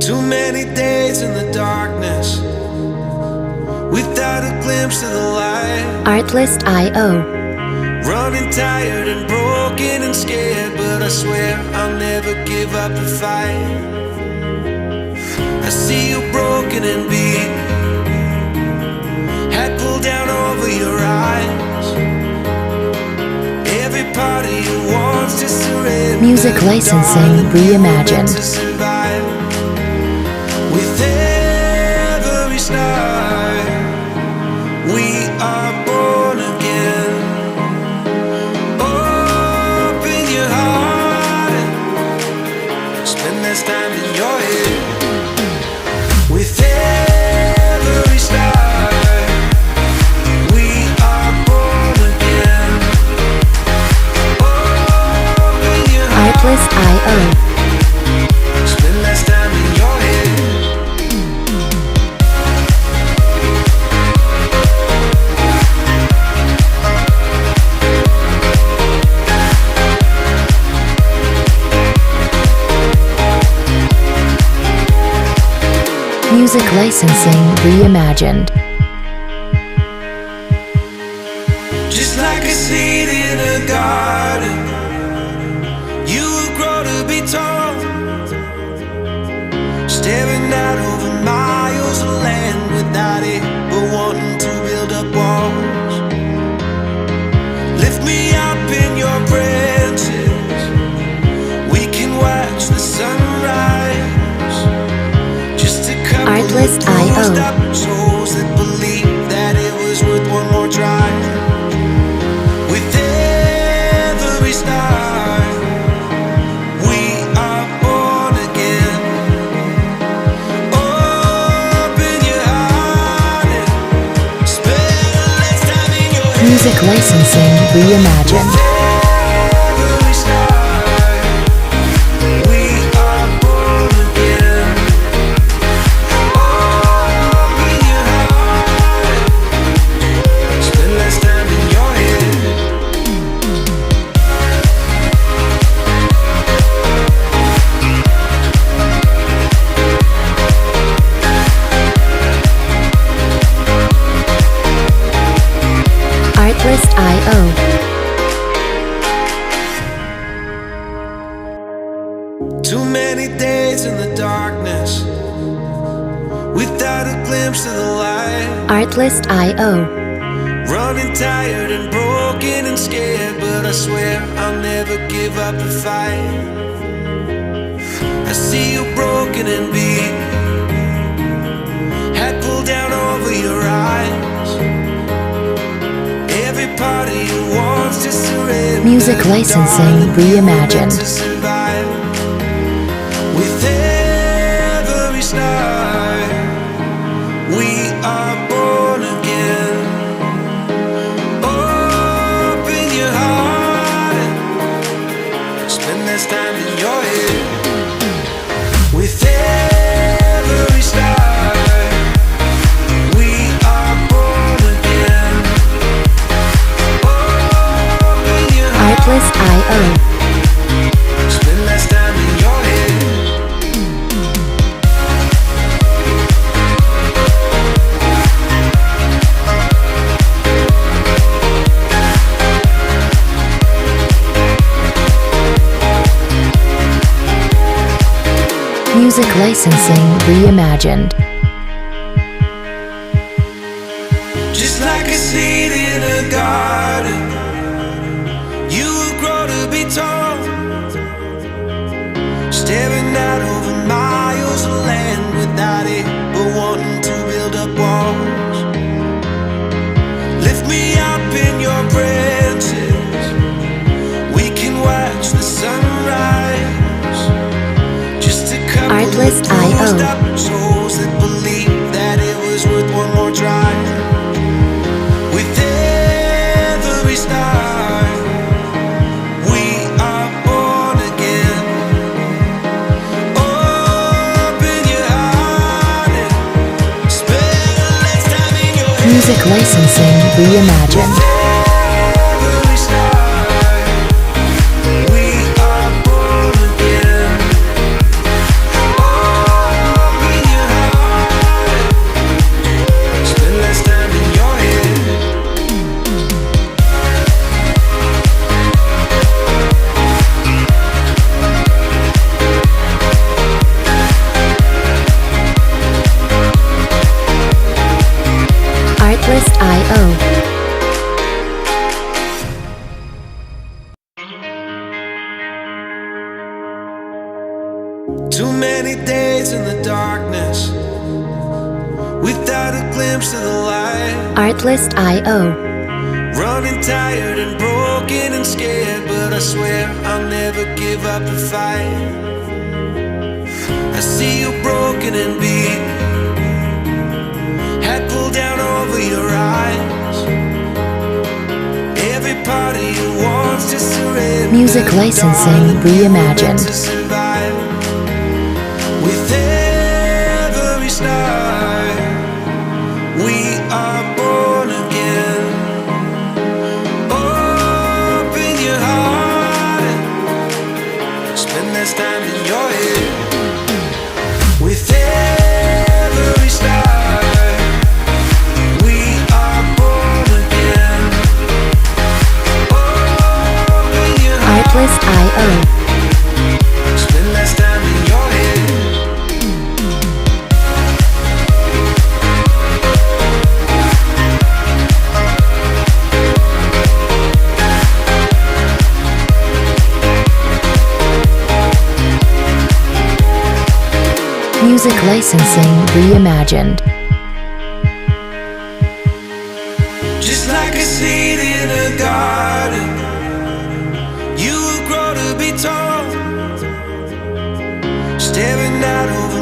Too many days in the darkness without a glimpse of the light. Artlist.io. Running tired and broken and scared, but I swear I'll never give up the fight. I see you broken and beat, hat pulled down over your eyes. Every part of you wants to surrender. Music licensing reimagined. With every start, we are born again. Open your heart, spend less time in your head. With every start, we are born again. Open your heart, Artlist.io. spend less time in your head. Music licensing reimagined. Just like a seed in a garden, you will grow to be tall, staring out over miles of land without it, but wanting to build up walls. Lift me up in your branches, we can watch the sunrise. Just to cover Artlist.io. souls that believe that it was worth one more try. With every star, we are born again. Open your heart and spend less time in your head. Music licensing reimagined. Every star, we are born again. Open your heart, spend less time in your head. Artlist.io. Too many days in the darkness without a glimpse of the light. Artlist.io. Running tired and broken and scared, but I swear I'll never give up the fight. I see you broken and beat, hat pulled down over your eyes. Every part of you wants to surrender. Music licensing reimagined. To survive. With every star, we are born again. Open your heart, spend less time in your head. With every star, we are born again. Open your heart, Artlist.io. spend less time in your head. Music licensing reimagined. Just like a seed in a garden, you will grow to be tall, staring out over miles of land without it, but wanting to build up walls. Lift me up in your branches, we can watch the sunrise. Just to cover Artlist.io. souls that believe that it was worth one more try. With every star, we are born again. Open your heart and spend less time in your head. Music licensing reimagined. Every star, we are Too many days in the darkness without a glimpse of the light. Artlist.io. Running tired and broken and scared, but I swear I'll never give up the fight. I see you broken and beat, hat pulled down over your eyes. Every part of you wants to surrender. Music licensing reimagined. To survive. With every star, we are born again. Open your heart, spend less time in your head. With every star, we are born again. Open your heart, Artlist.io. spend less time in your head. Music licensing reimagined. Just like a seed in a garden, you will grow to be tall, staring out over